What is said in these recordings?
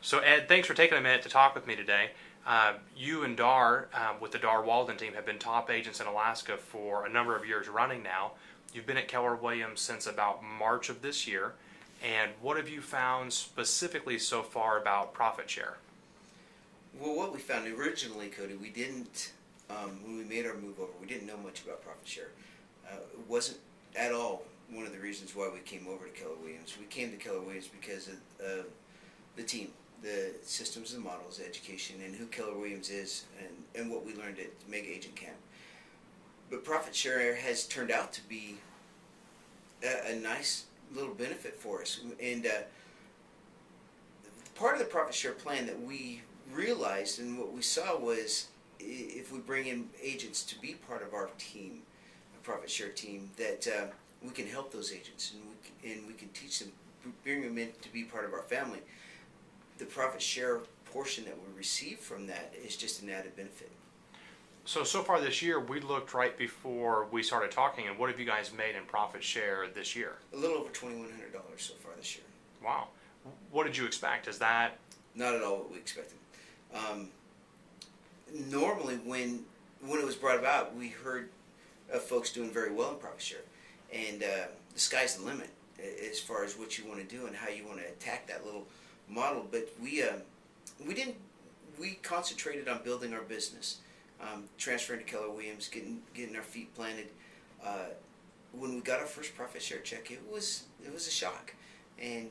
So Ed, thanks for taking a minute to talk with me today. You and Dar, with the Dar Walden team, have been top agents in Alaska for a number of years running now. You've been at Keller Williams since about March of this year. And what have you found specifically so far about profit share? Well, what we found originally, Cody, we didn't, when we made our move over, we didn't know much about profit share. It wasn't at all one of the reasons why we came over to Keller Williams. We came to Keller Williams because of the team, the systems and models, education, and who Keller Williams is, and what we learned at Mega Agent Camp. But profit share has turned out to be a nice little benefit for us. And part of the profit share plan that we realized and what we saw was if we bring in agents to be part of our team, a profit share team, that we can help those agents and we can teach them, bring them in to be part of our family. The profit share portion that we receive from that is just an added benefit. So far this year, we looked right before we started talking, and what have you guys made in profit share this year? A little over $2,100 so far this year. Wow. What did you expect? Is that... Not at all what we expected. Normally, when it was brought about, we heard of folks doing very well in profit share, and the sky's the limit as far as what you want to do and how you want to attack that little model. But we concentrated on building our business, transferring to Keller Williams, getting our feet planted. When we got our first profit share check, it was a shock, and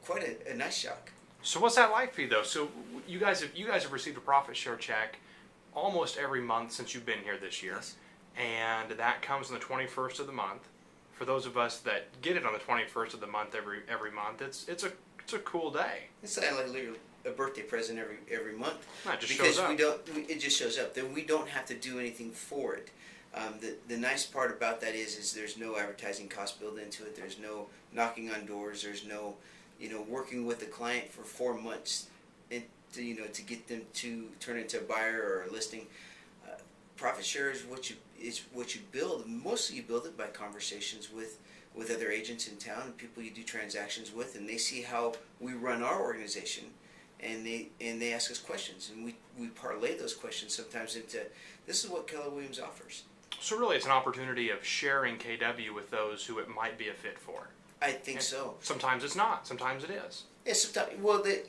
quite a nice shock. So what's that like for you, though? So you guys have received a profit share check almost every month since you've been here this year, Yes. And that comes on the 21st of the month. For those of us that get it on the 21st of the month every month, it's a cool day. It's like literally a birthday present every month. It just because shows up. It just shows up. Then we don't have to do anything for it. The nice part about that is there's no advertising cost built into it. There's no knocking on doors. There's no working with the client for 4 months and to get them to turn into a buyer or a listing. Profit share is what you build. Mostly you build it by conversations with other agents in town and people you do transactions with, and they see how we run our organization, and they ask us questions, and we parlay those questions sometimes into, this is what Keller Williams offers. So really it's an opportunity of sharing KW with those who it might be a fit for. I think so. Sometimes it's not. Sometimes it is. Yeah, sometimes. Well, the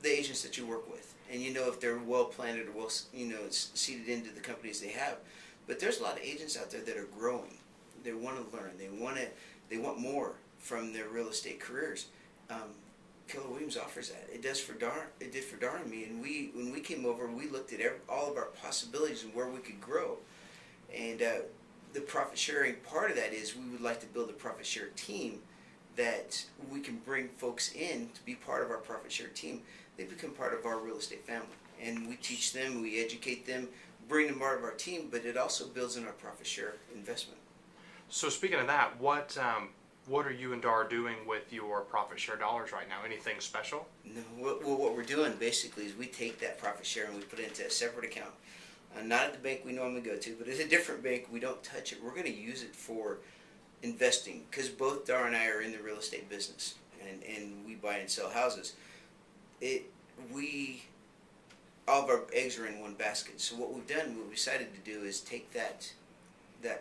agents that you work with, and if they're well planted or well seated into the companies they have. But there's a lot of agents out there that are growing. They want to learn. They want more from their real estate careers. Keller Williams offers that. It does for Dar. It did for Dar and me. And when we came over, we looked at all of our possibilities and where we could grow. And the profit sharing part of that is we would like to build a profit share team that we can bring folks in to be part of our profit share team. They become part of our real estate family, and we teach them, we educate them, bring them part of our team, but it also builds in our profit share investment. So speaking of that, what are you and Dar doing with your profit share dollars right now? Anything special? No. Well, what we're doing basically is we take that profit share and we put it into a separate account. Not at the bank we normally go to, but at a different bank. We don't touch it. We're going to use it for investing, because both Dar and I are in the real estate business, and we buy and sell houses. All of our eggs are in one basket. So what we've decided to do is take that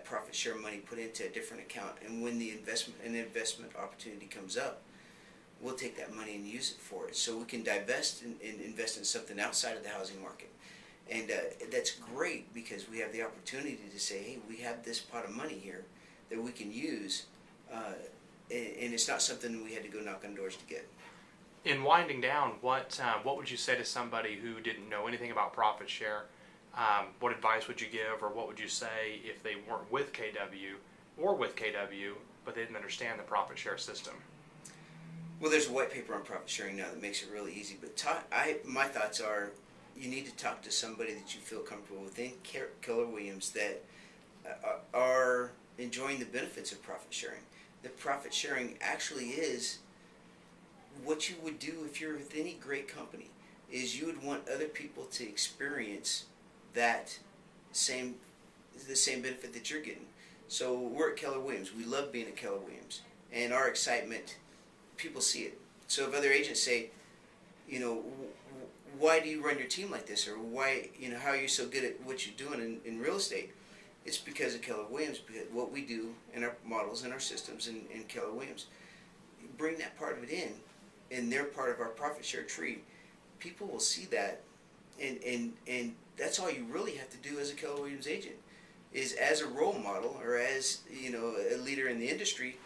profit share money, put it into a different account, and when an investment opportunity comes up, we'll take that money and use it for it. So we can divest and invest in something outside of the housing market. And that's great, because we have the opportunity to say, hey, we have this pot of money here that we can use, and it's not something we had to go knock on doors to get. In winding down, what would you say to somebody who didn't know anything about profit share? What advice would you give, or what would you say if they weren't with KW or with KW, but they didn't understand the profit share system? Well, there's a white paper on profit sharing now that makes it really easy. But my thoughts are, you need to talk to somebody that you feel comfortable within Keller Williams that are enjoying the benefits of profit sharing. The profit sharing actually is what you would do if you're with any great company, is you would want other people to experience the same benefit that you're getting. So we're at Keller Williams. We love being at Keller Williams, and our excitement, people see it. So if other agents say, you know, why do you run your team like this, or why, how are you so good at what you're doing in real estate? It's because of Keller Williams, because what we do in our models and our systems in Keller Williams. Bring that part of it in, and they're part of our profit share tree. People will see that, and that's all you really have to do as a Keller Williams agent, is as a role model or as a leader in the industry.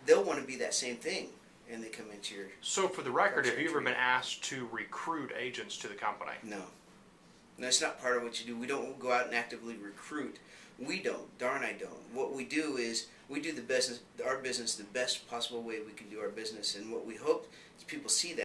They'll want to be that same thing, and they come into your. So, for the record, have you ever been asked to recruit agents to the company? No. That's not part of what you do. We don't go out and actively recruit. We don't. Darn, I don't. What we do is we do our business the best possible way we can do our business, and what we hope is people see that.